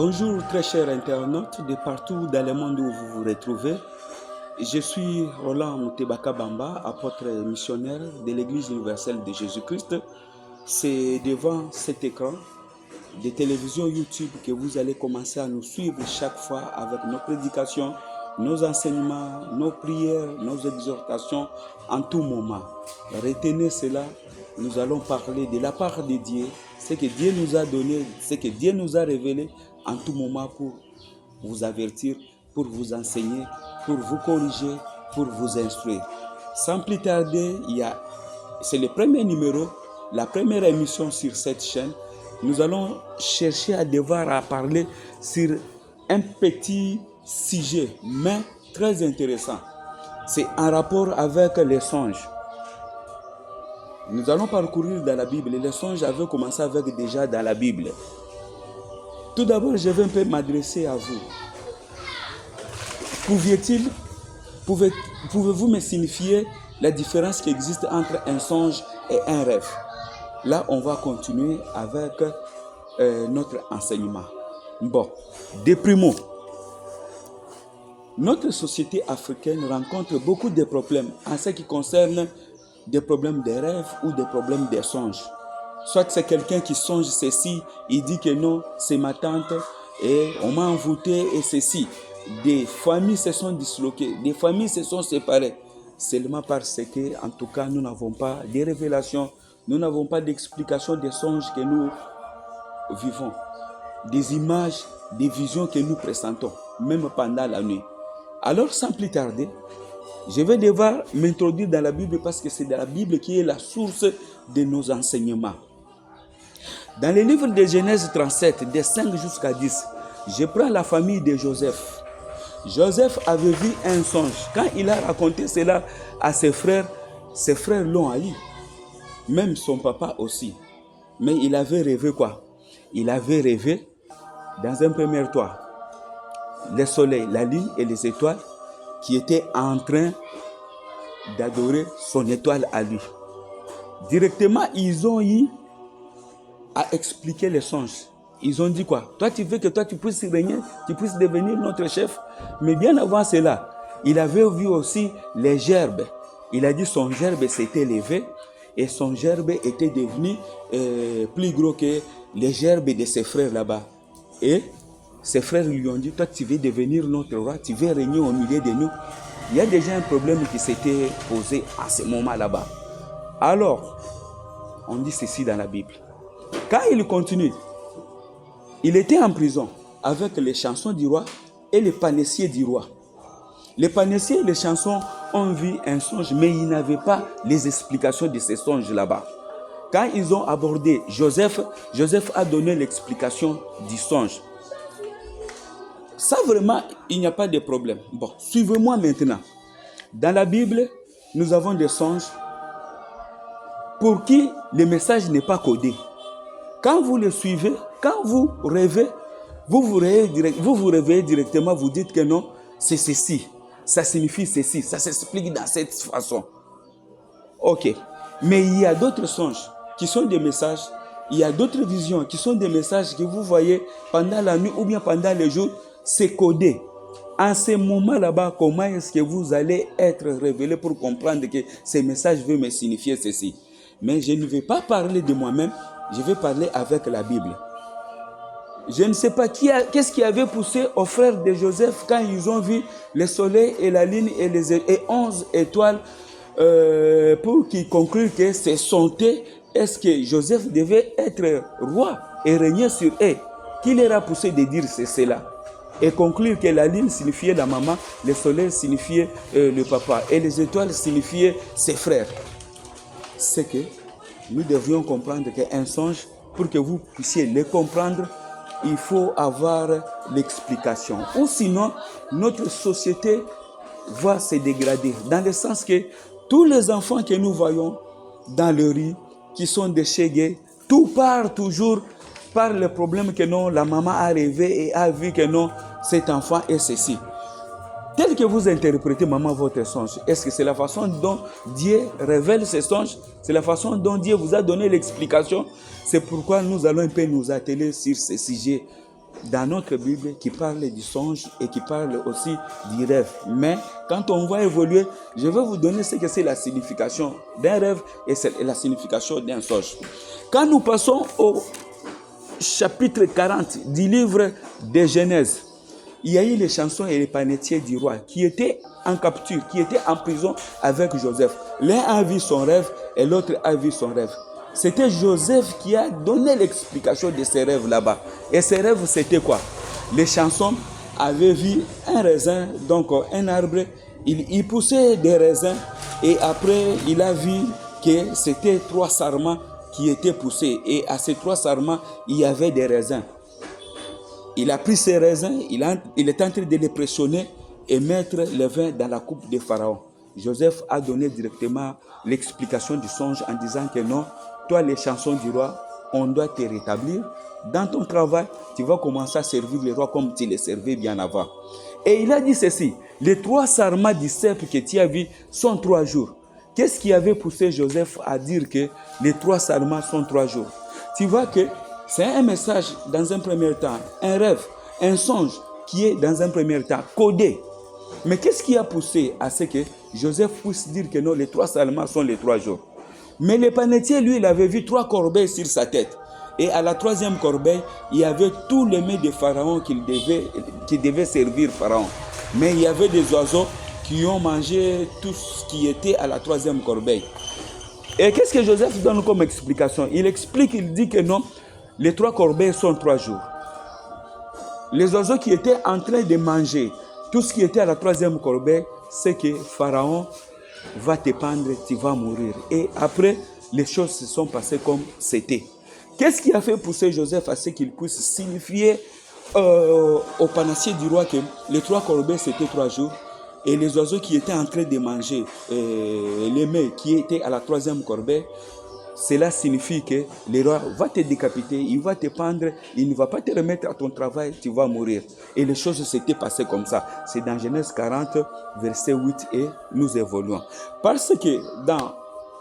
Bonjour très chers internautes de partout dans le monde où vous vous retrouvez. Je suis Roland Moutebaka Bamba, apôtre missionnaire de l'Église universelle de Jésus-Christ. C'est devant cet écran de télévision YouTube que vous allez commencer à nous suivre chaque fois avec nos prédications, nos enseignements, nos prières, nos exhortations en tout moment. Retenez cela, nous allons parler de la part de Dieu, ce que Dieu nous a donné, ce que Dieu nous a révélé en tout moment pour vous avertir, pour vous enseigner, pour vous corriger, pour vous instruire. Sans plus tarder, c'est le premier numéro, la première émission sur cette chaîne. Nous allons chercher à parler sur un petit sujet, mais très intéressant. C'est en rapport avec les songes. Nous allons parcourir dans la Bible. Les songes avaient commencé déjà dans la Bible. Tout d'abord, je vais un peu m'adresser à vous. Pouvez-vous me signifier la différence qui existe entre un songe et un rêve? Là, on va continuer avec notre enseignement. Bon, de primo, notre société africaine rencontre beaucoup de problèmes en ce qui concerne des problèmes de rêve ou des problèmes de songes. Soit c'est quelqu'un qui songe ceci, il dit que non, c'est ma tante et on m'a envoûté et ceci. Des familles se sont disloquées, des familles se sont séparées. Seulement parce que, en tout cas, nous n'avons pas de révélations, nous n'avons pas d'explication des songes que nous vivons, des images, des visions que nous pressentons, même pendant la nuit. Alors, sans plus tarder, je vais devoir m'introduire dans la Bible parce que c'est dans la Bible qui est la source de nos enseignements. Dans le livre de Genèse 37, des 5 jusqu'à 10, je prends la famille de Joseph. Joseph avait vu un songe. Quand il a raconté cela à ses frères l'ont haï. Même son papa aussi. Mais il avait rêvé quoi? Il avait rêvé dans un premier toit, le soleil, la lune et les étoiles qui étaient en train d'adorer son étoile à lui. Directement, ils ont eu à expliquer les songes. Ils ont dit quoi? Toi, tu veux que toi, tu puisses régner, tu puisses devenir notre chef. Mais bien avant cela, il avait vu aussi les gerbes. Il a dit son gerbe s'était levé et son gerbe était devenu plus gros que les gerbes de ses frères là-bas. Et ses frères lui ont dit, toi, tu veux devenir notre roi, tu veux régner au milieu de nous. Il y a déjà un problème qui s'était posé à ce moment là-bas. Alors, on dit ceci dans la Bible. Quand il continue, il était en prison avec les chansons du roi et les panassiers du roi. Les panassiers et les chansons ont vu un songe, mais ils n'avaient pas les explications de ces songes là-bas. Quand ils ont abordé Joseph, Joseph a donné l'explication du songe. Ça vraiment, il n'y a pas de problème. Bon, suivez-moi maintenant. Dans la Bible, nous avons des songes pour qui le message n'est pas codé. Quand vous le suivez, quand vous rêvez, vous vous réveillez directement, vous dites que non, c'est ceci, ça signifie ceci, ça s'explique dans cette façon. Ok, mais il y a d'autres songes qui sont des messages, il y a d'autres visions qui sont des messages que vous voyez pendant la nuit ou bien pendant le jour, c'est codé. En ce moment là-bas, comment est-ce que vous allez être révélé pour comprendre que ces messages veulent me signifier ceci? Mais je ne vais pas parler de moi-même, je vais parler avec la Bible. Je ne sais pas qu'est-ce qui avait poussé aux frères de Joseph quand ils ont vu le soleil et la lune et 11 étoiles pour qu'ils concluent que c'est son thé. Est-ce que Joseph devait être roi et régner sur eux? Qui leur a poussé de dire c'est cela? Et conclure que la lune signifiait la maman, le soleil signifiait le papa et les étoiles signifiaient ses frères. C'est que nous devrions comprendre qu'un songe, pour que vous puissiez le comprendre, il faut avoir l'explication. Ou sinon, notre société va se dégrader. Dans le sens que tous les enfants que nous voyons dans le rue, qui sont des chégués, tout part toujours par le problème que non, la maman a rêvé et a vu que non, cet enfant est ceci. Tel que vous interprétez, maman, votre songe, est-ce que c'est la façon dont Dieu révèle ses songes? C'est la façon dont Dieu vous a donné l'explication? C'est pourquoi nous allons un peu nous atteler sur ce sujet dans notre Bible qui parle du songe et qui parle aussi du rêve. Mais quand on va évoluer, je vais vous donner ce que c'est la signification d'un rêve et la signification d'un songe. Quand nous passons au chapitre 40 du livre de Genèse, il y a eu les chansons et les panetiers du roi qui étaient en capture, qui étaient en prison avec Joseph. L'un a vu son rêve et l'autre a vu son rêve. C'était Joseph qui a donné l'explication de ces rêves là-bas. Et ces rêves, c'était quoi? Les chansons avaient vu un raisin, donc un arbre, il poussait des raisins et après il a vu que c'était 3 sarments qui étaient poussés. Et à ces 3 sarments, il y avait des raisins. Il a pris ces raisins, il est en train de les pressionner et mettre le vin dans la coupe de Pharaon. Joseph a donné directement l'explication du songe en disant que non, toi les chansons du roi, on doit te rétablir. Dans ton travail, tu vas commencer à servir le roi comme tu les servais bien avant. Et il a dit ceci, les 3 sarments du cèpe que tu as vus sont 3 jours. Qu'est-ce qui avait poussé Joseph à dire que les 3 sarments sont 3 jours? Tu vois que c'est un message dans un premier temps, un rêve, un songe qui est dans un premier temps codé. Mais qu'est-ce qui a poussé à ce que Joseph puisse dire que non, les 3 sarments sont les 3 jours? Mais le panetier, lui, il avait vu 3 corbeilles sur sa tête. Et à la 3e corbeille, il y avait tous les mets de Pharaon qui devaient servir Pharaon. Mais il y avait des oiseaux qui ont mangé tout ce qui était à la 3e corbeille. Et qu'est-ce que Joseph donne comme explication? Il explique, il dit que non, les 3 corbeilles sont 3 jours. Les oiseaux qui étaient en train de manger tout ce qui était à la 3e corbeille, c'est que Pharaon va te pendre, tu vas mourir. Et après, les choses se sont passées comme c'était. Qu'est-ce qui a fait pousser Joseph à ce qu'il puisse signifier au panassier du roi que les 3 corbeilles c'était 3 jours et les oiseaux qui étaient en train de manger les mets qui étaient à la 3e corbeille, cela signifie que le roi va te décapiter, il va te pendre, il ne va pas te remettre à ton travail, tu vas mourir. Et les choses s'étaient passées comme ça. C'est dans Genèse 40, verset 8 et nous évoluons. Parce que dans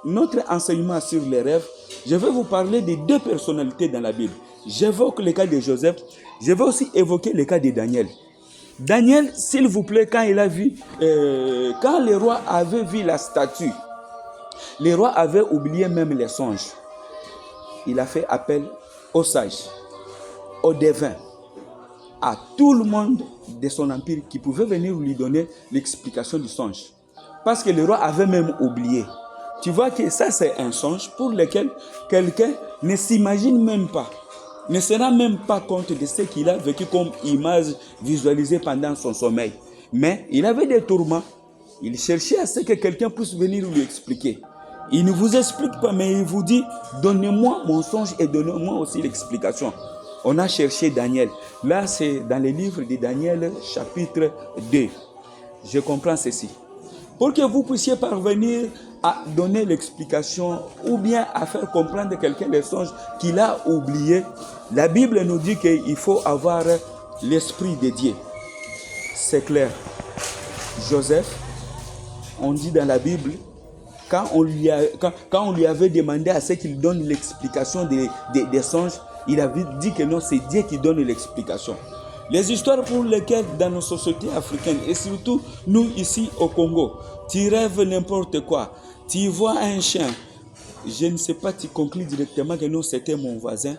notre enseignement sur les rêves, je vais vous parler de 2 personnalités dans la Bible. J'évoque le cas de Joseph, je vais aussi évoquer le cas de Daniel. Daniel, s'il vous plaît, quand il a vu, quand le roi avait vu la statue, le roi avait oublié même les songes. Il a fait appel aux sages, aux devins, à tout le monde de son empire qui pouvait venir lui donner l'explication du songe. Parce que le roi avait même oublié. Tu vois que ça, c'est un songe pour lequel quelqu'un ne s'imagine même pas, ne se rend même pas compte de ce qu'il a vécu comme image visualisée pendant son sommeil. Mais il avait des tourments. Il cherchait à ce que quelqu'un puisse venir lui expliquer. Il ne vous explique pas, mais il vous dit, donnez-moi mon songe et donnez-moi aussi l'explication. On a cherché Daniel. Là, c'est dans le livre de Daniel, chapitre 2. Je comprends ceci. Pour que vous puissiez parvenir à donner l'explication ou bien à faire comprendre à quelqu'un les songes qu'il a oubliés, la Bible nous dit qu'il faut avoir l'esprit de Dieu. C'est clair. Joseph, on dit dans la Bible, quand on lui avait demandé à ce qu'il donne l'explication des songes, il avait dit que non, c'est Dieu qui donne l'explication. Les histoires pour lesquelles dans nos sociétés africaines, et surtout nous ici au Congo, tu rêves n'importe quoi, tu vois un chien, je ne sais pas, tu conclus directement que non, c'était mon voisin.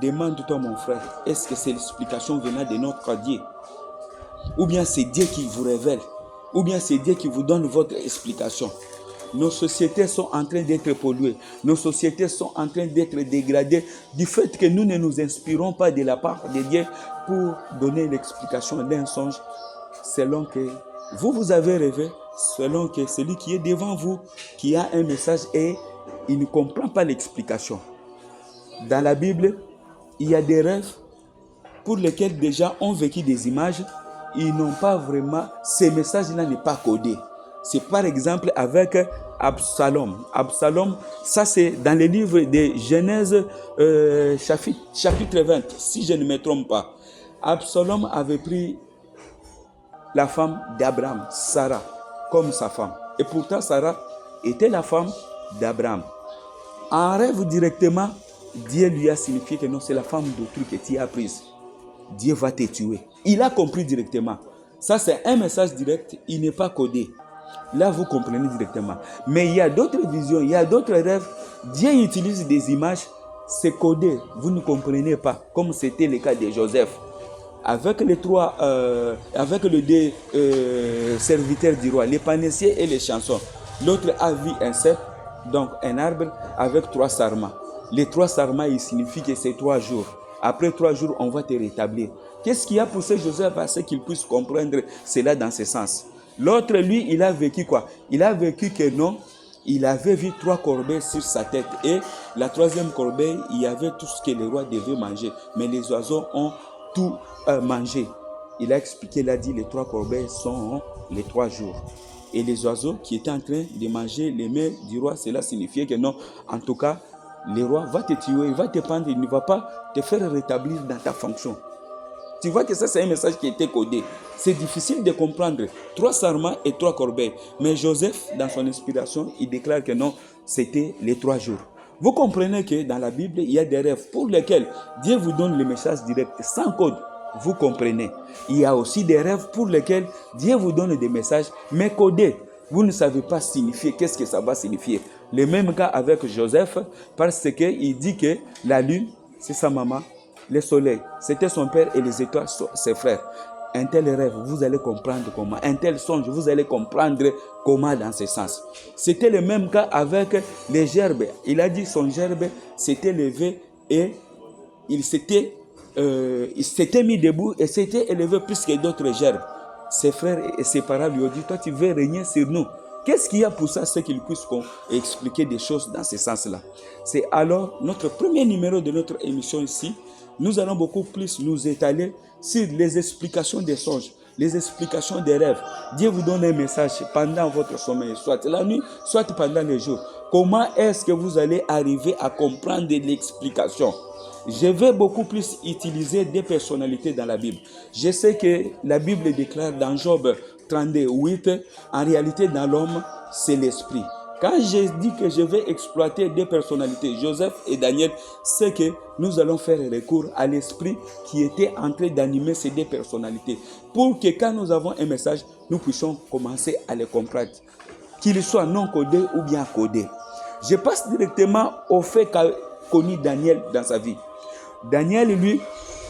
Demande-toi mon frère, est-ce que c'est l'explication venant de notre Dieu? Ou bien c'est Dieu qui vous révèle? Ou bien c'est Dieu qui vous donne votre explication? Nos sociétés sont en train d'être polluées. Nos sociétés sont en train d'être dégradées du fait que nous ne nous inspirons pas de la part de Dieu pour donner l'explication d'un songe selon que vous avez rêvé, selon que celui qui est devant vous, qui a un message et il ne comprend pas l'explication. Dans la Bible, il y a des rêves pour lesquels déjà on vécu des images, ils n'ont pas vraiment, ces messages-là n'est pas codé. C'est par exemple avec Absalom. Absalom, ça c'est dans le livre de Genèse chapitre 20, si je ne me trompe pas. Absalom avait pris la femme d'Abraham, Sarah, comme sa femme. Et pourtant Sarah était la femme d'Abraham. En rêve directement, Dieu lui a signifié que non, c'est la femme d'autrui que tu as prise. Dieu va te tuer. Il a compris directement. Ça, c'est un message direct, il n'est pas codé. Là, vous comprenez directement. Mais il y a d'autres visions, il y a d'autres rêves. Dieu utilise des images, c'est codé. Vous ne comprenez pas, comme c'était le cas de Joseph. Avec les deux serviteurs du roi, les panassiers et les chansons. L'autre a vu un cep, donc un arbre avec 3 sarments. Les 3 sarments, il signifie que c'est 3 jours. Après 3 jours, on va te rétablir. Qu'est-ce qui a poussé Joseph à ce qu'il puisse comprendre cela dans ce sens? L'autre, lui, il a vécu quoi? Il a vécu que non, il avait vu 3 corbeilles sur sa tête. Et la 3e corbeille, il y avait tout ce que le roi devait manger. Mais les oiseaux ont tout mangé. Il a expliqué, il a dit, les 3 corbeilles sont les 3 jours. Et les oiseaux qui étaient en train de manger les mets du roi, cela signifiait que non, en tout cas, le roi va te tuer, il va te prendre, il ne va pas te faire rétablir dans ta fonction. Tu vois que ça, c'est un message qui était codé. C'est difficile de comprendre. 3 sarments et 3 corbeilles. Mais Joseph, dans son inspiration, il déclare que non, c'était les 3 jours. Vous comprenez que dans la Bible, il y a des rêves pour lesquels Dieu vous donne le message direct, sans code. Vous comprenez. Il y a aussi des rêves pour lesquels Dieu vous donne des messages, mais codés. Vous ne savez pas signifier, qu'est-ce que ça va signifier. Le même cas avec Joseph, parce qu'il dit que la lune, c'est sa maman, le soleil, c'était son père et les étoiles, ses frères. Un tel rêve, vous allez comprendre comment. Un tel songe, vous allez comprendre comment dans ce sens. C'était le même cas avec les gerbes. Il a dit son gerbe s'était levé et il s'était mis debout et s'était élevé plus que d'autres gerbes. Ses frères et ses parents lui ont dit, toi tu veux régner sur nous. Qu'est-ce qui a poussé à ce qu'il puisse expliquer des choses dans ce sens-là? C'est alors notre premier numéro de notre émission ici. Nous allons beaucoup plus nous étaler sur les explications des songes, les explications des rêves. Dieu vous donne un message pendant votre sommeil, soit la nuit, soit pendant le jour. Comment est-ce que vous allez arriver à comprendre l'explication? Je vais beaucoup plus utiliser des personnalités dans la Bible. Je sais que la Bible déclare dans Job 32:8, en réalité dans l'homme, c'est l'esprit. Quand je dis que je vais exploiter des personnalités, Joseph et Daniel, c'est que nous allons faire recours à l'esprit qui était en train d'animer ces deux personnalités. Pour que quand nous avons un message, nous puissions commencer à les comprendre. Qu'il soit non codé ou bien codé. Je passe directement au fait qu'a connu Daniel dans sa vie. Daniel, lui,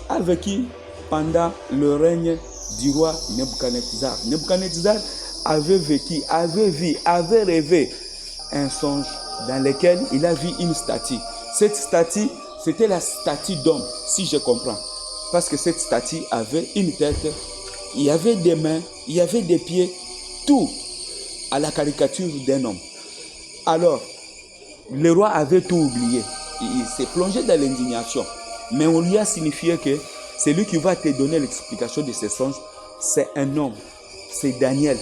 a vécu pendant le règne du roi Nebuchadnezzar. Nebuchadnezzar avait vécu, avait vu, avait rêvé un songe dans lequel il a vu une statue. Cette statue, c'était la statue d'homme, si je comprends. Parce que cette statue avait une tête, il y avait des mains, il y avait des pieds, tout à la caricature d'un homme. Alors, le roi avait tout oublié. Il s'est plongé dans l'indignation. Mais on lui a signifié que celui qui va te donner l'explication de ces songes, c'est un homme. C'est Daniel.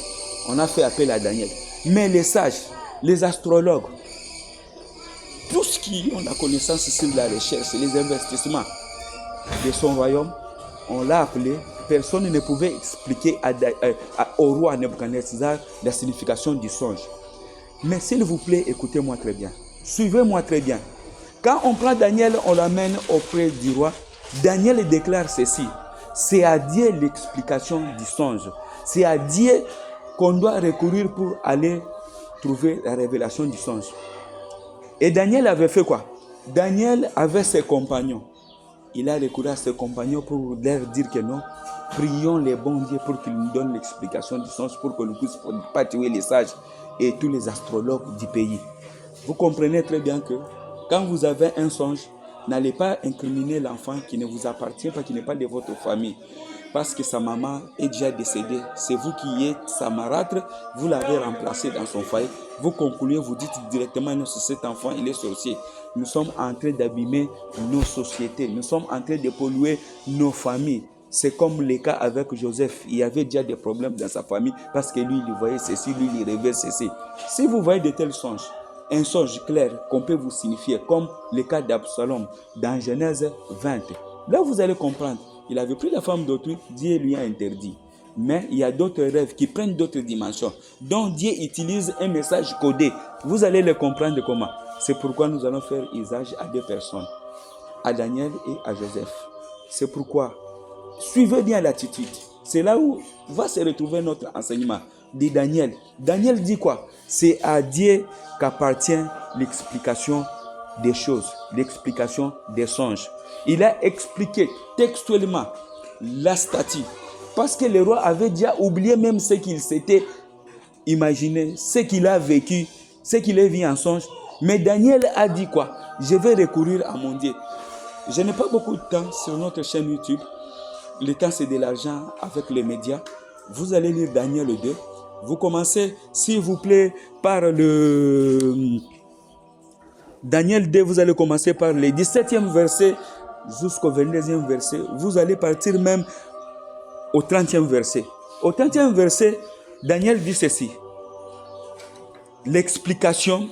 On a fait appel à Daniel. Mais les sages, les astrologues, tous qui ont la connaissance sur la recherche et les investissements de son royaume, on l'a appelé. Personne ne pouvait expliquer au roi Nebuchadnezzar la signification du songe. Mais s'il vous plaît, écoutez-moi très bien. Suivez-moi très bien. Quand on prend Daniel, on l'amène auprès du roi. Daniel déclare ceci. C'est à Dieu l'explication du songe. C'est à Dieu qu'on doit recourir pour aller trouver la révélation du songe. Et Daniel avait fait quoi? Daniel avait ses compagnons. Il a recouru à ses compagnons pour leur dire que non, prions les bons dieux pour qu'ils nous donnent l'explication du songe, pour que nous ne puissions pas tuer les sages et tous les astrologues du pays. Vous comprenez très bien que quand vous avez un songe, n'allez pas incriminer l'enfant qui ne vous appartient pas, qui n'est pas de votre famille. Parce que sa maman est déjà décédée. C'est vous qui êtes sa marâtre, vous l'avez remplacé dans son foyer. Vous concluez, vous dites directement, non, cet enfant, il est sorcier. Nous sommes en train d'abîmer nos sociétés. Nous sommes en train de polluer nos familles. C'est comme le cas avec Joseph. Il y avait déjà des problèmes dans sa famille parce que lui, il voyait ceci, lui, il rêvait ceci. Si vous voyez de tels songes, un songe clair qu'on peut vous signifier, comme le cas d'Absalom dans Genèse 20, là vous allez comprendre. Il avait pris la femme d'autrui, Dieu lui a interdit. Mais il y a d'autres rêves qui prennent d'autres dimensions, dont Dieu utilise un message codé. Vous allez le comprendre comment. C'est pourquoi nous allons faire usage à deux personnes, à Daniel et à Joseph. C'est pourquoi Suivez bien l'attitude. C'est là où va se retrouver notre enseignement de Daniel. Daniel dit quoi? C'est à Dieu qu'appartient l'explication des choses, l'explication des songes. Il a expliqué textuellement la statue. Parce que le roi avait déjà oublié même ce qu'il s'était imaginé, ce qu'il a vécu, ce qu'il a vu en songe. Mais Daniel a dit quoi? Je vais recourir à mon Dieu. Je n'ai pas beaucoup de temps sur notre chaîne YouTube. Le temps, c'est de l'argent avec les médias. Vous allez lire Daniel 2. Vous commencez, s'il vous plaît, par le... Daniel 2, vous allez commencer par le 17e verset jusqu'au 22e verset. Vous allez partir même au 30e verset. Au 30e verset, Daniel dit ceci. L'explication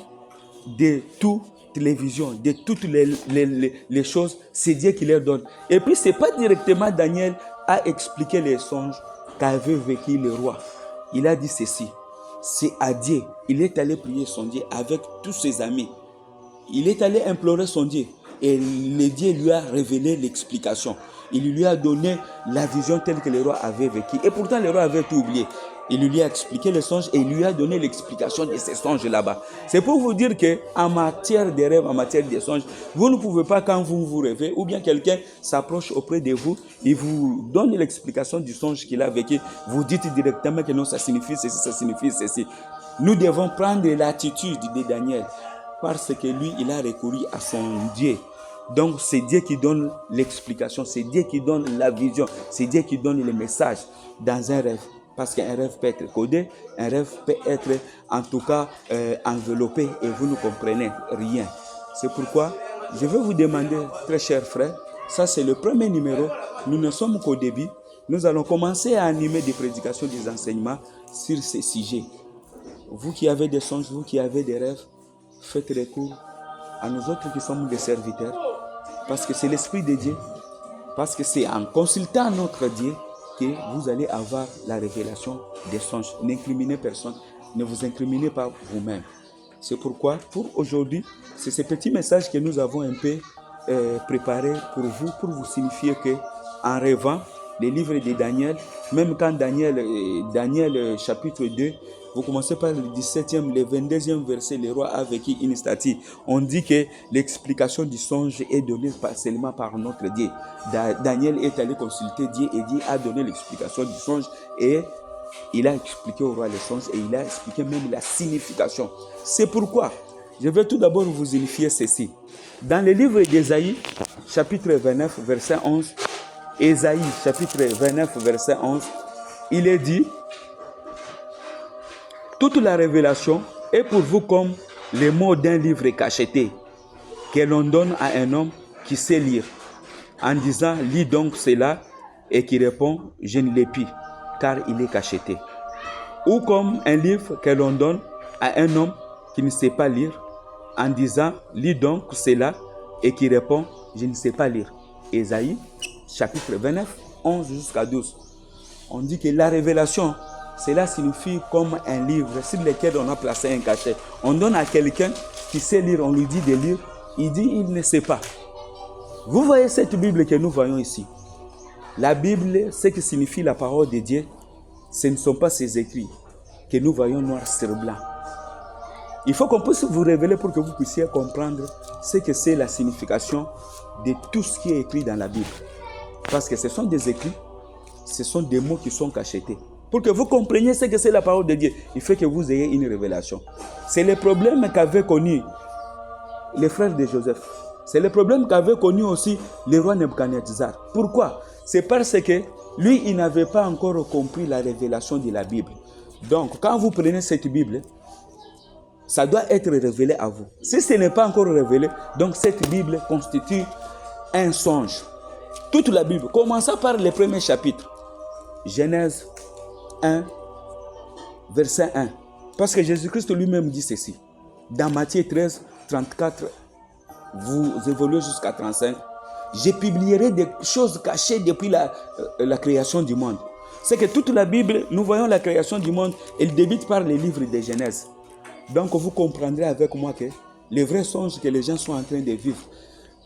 de toutes les visions, de toutes les choses, c'est Dieu qui leur donne. Et puis, ce n'est pas directement Daniel a expliqué les songes qu'avait vécu le roi. Il a dit ceci. C'est à Dieu. Il est allé prier son Dieu avec tous ses amis. Il est allé implorer son Dieu. Et le Dieu lui a révélé l'explication. Il lui a donné la vision telle que le roi avait vécu. Et pourtant, le roi avait tout oublié. Il lui a expliqué les songes et il lui a donné l'explication de ces songes là-bas. C'est pour vous dire qu'en matière de rêves, en matière de songes, vous ne pouvez pas, quand vous rêvez, ou bien quelqu'un s'approche auprès de vous, il vous donne l'explication du songe qu'il a vécu. Vous dites directement que non, ça signifie ceci, ça signifie ceci. Nous devons prendre l'attitude de Daniel parce que lui, il a recouru à son Dieu. Donc, c'est Dieu qui donne l'explication, c'est Dieu qui donne la vision, c'est Dieu qui donne le message dans un rêve. Parce qu'un rêve peut être codé, un rêve peut être en tout cas enveloppé et vous ne comprenez rien. C'est pourquoi je vais vous demander, très chers frères, ça c'est le premier numéro, nous ne sommes qu'au début, nous allons commencer à animer des prédications, des enseignements sur ces sujets. Vous qui avez des songes, vous qui avez des rêves, faites recours à nous autres qui sommes des serviteurs, parce que c'est l'Esprit de Dieu, parce que c'est en consultant notre Dieu que vous allez avoir la révélation des songes. N'incriminez personne, ne vous incriminez pas vous-même. C'est pourquoi, pour aujourd'hui, c'est ce petit message que nous avons un peu préparé pour vous signifier que en rêvant, les livres de Daniel, même quand Daniel chapitre 2, vous commencez par le 17e, le 22e verset, le roi a vécu une statue. On dit que l'explication du songe est donnée seulement par notre Dieu. Daniel est allé consulter Dieu et Dieu a donné l'explication du songe et il a expliqué au roi le songe et il a expliqué même la signification. C'est pourquoi je vais tout d'abord vous unifier ceci. Dans le livre d'Ésaïe, chapitre 29, verset 11, Ésaïe, chapitre 29, verset 11, il est dit: toute la révélation est pour vous comme les mots d'un livre cacheté que l'on donne à un homme qui sait lire, en disant « lis donc cela » et qui répond « je ne l'ai plus, car il est cacheté ». Ou comme un livre que l'on donne à un homme qui ne sait pas lire, en disant « lis donc cela » et qui répond « je ne sais pas lire ». Ésaïe, chapitre 29, 11 jusqu'à 12. On dit que la révélation, cela signifie comme un livre sur lequel on a placé un cachet. On donne à quelqu'un qui sait lire, on lui dit de lire, il dit il ne sait pas. Vous voyez cette Bible que nous voyons ici. La Bible, ce que signifie la parole de Dieu, ce ne sont pas ces écrits que nous voyons noir sur blanc. Il faut qu'on puisse vous révéler pour que vous puissiez comprendre ce que c'est la signification de tout ce qui est écrit dans la Bible. Parce que ce sont des écrits, ce sont des mots qui sont cachetés. Pour que vous compreniez ce que c'est la parole de Dieu, il faut que vous ayez une révélation. C'est le problème qu'avaient connu les frères de Joseph. C'est le problème qu'avait connu aussi le roi Nebuchadnezzar. Pourquoi? C'est parce que lui, il n'avait pas encore compris la révélation de la Bible. Donc, quand vous prenez cette Bible, ça doit être révélé à vous. Si ce n'est pas encore révélé, donc cette Bible constitue un songe. Toute la Bible, commençant par les premiers chapitres. Genèse 1, verset 1. Parce que Jésus-Christ lui-même dit ceci. Dans Matthieu 13, 34, vous évoluez jusqu'à 35. Je publierai des choses cachées depuis la création du monde. C'est que toute la Bible, nous voyons la création du monde, elle débute par les livres de Genèse. Donc vous comprendrez avec moi que les vrais songes que les gens sont en train de vivre,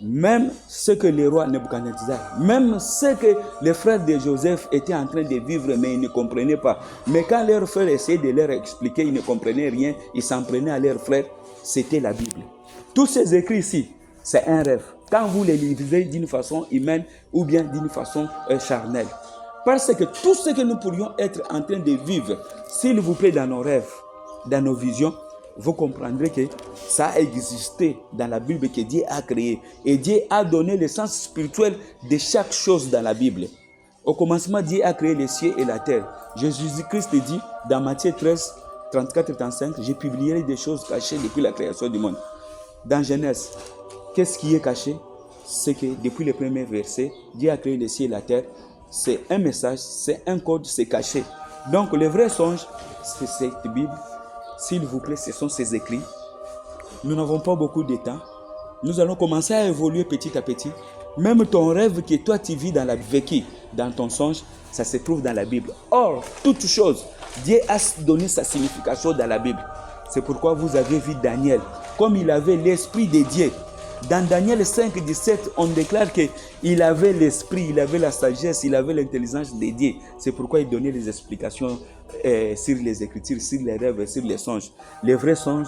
Même ce que le roi Nebuchadnezzar, même ce que les frères de Joseph étaient en train de vivre, mais ils ne comprenaient pas. Mais quand leurs frères essayaient de leur expliquer, ils ne comprenaient rien, ils s'en prenaient à leurs frères, c'était la Bible. Tous ces écrits ici, c'est un rêve. Quand vous les lisez d'une façon humaine ou bien d'une façon charnelle. Parce que tout ce que nous pourrions être en train de vivre, s'il vous plaît, dans nos rêves, dans nos visions, vous comprendrez que ça a existé dans la Bible que Dieu a créé. Et Dieu a donné le sens spirituel de chaque chose dans la Bible. Au commencement, Dieu a créé les cieux et la terre. Jésus-Christ dit dans Matthieu 13, 34-35, j'ai publié des choses cachées depuis la création du monde. Dans Genèse, qu'est-ce qui est caché? C'est que depuis le premier verset, Dieu a créé les cieux et la terre. C'est un message, c'est un code, c'est caché. Donc le vrai songe, c'est cette Bible. S'il vous plaît, ce sont ces écrits. Nous n'avons pas beaucoup de temps. Nous allons commencer à évoluer petit à petit. Même ton rêve que toi tu vis vécu dans ton songe, ça se trouve dans la Bible. Or, toute chose, Dieu a donné sa signification dans la Bible. C'est pourquoi vous avez vu Daniel, comme il avait l'esprit de Dieu. Dans Daniel 5, 17, on déclare qu'il avait l'esprit, il avait la sagesse, il avait l'intelligence de Dieu. C'est pourquoi il donnait les explications sur les Écritures, sur les rêves, sur les songes. Les vrais songes,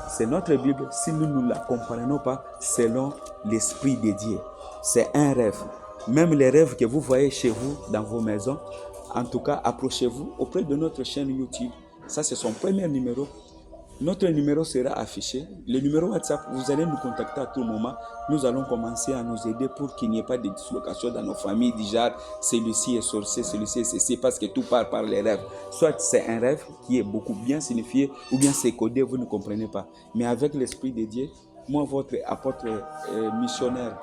c'est notre Bible. Si nous ne la comprenons pas selon l'esprit de Dieu, c'est un rêve. Même les rêves que vous voyez chez vous, dans vos maisons, en tout cas, approchez-vous auprès de notre chaîne YouTube. Ça, c'est son premier numéro. Notre numéro sera affiché. Le numéro WhatsApp, vous allez nous contacter à tout moment. Nous allons commencer à nous aider pour qu'il n'y ait pas de dislocation dans nos familles. Déjà, celui-ci est sorcier, celui-ci est ceci, parce que tout part par les rêves. Soit c'est un rêve qui est beaucoup bien signifié, ou bien c'est codé, vous ne comprenez pas. Mais avec l'Esprit de Dieu, moi, votre apôtre missionnaire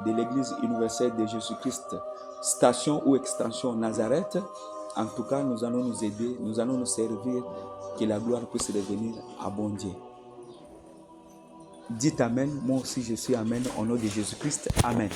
de l'Église universelle de Jésus-Christ, station ou extension Nazareth, en tout cas, nous allons nous aider, nous allons nous servir, que la gloire puisse revenir à bon Dieu. Dites Amen, moi aussi je suis Amen, au nom de Jésus-Christ, Amen.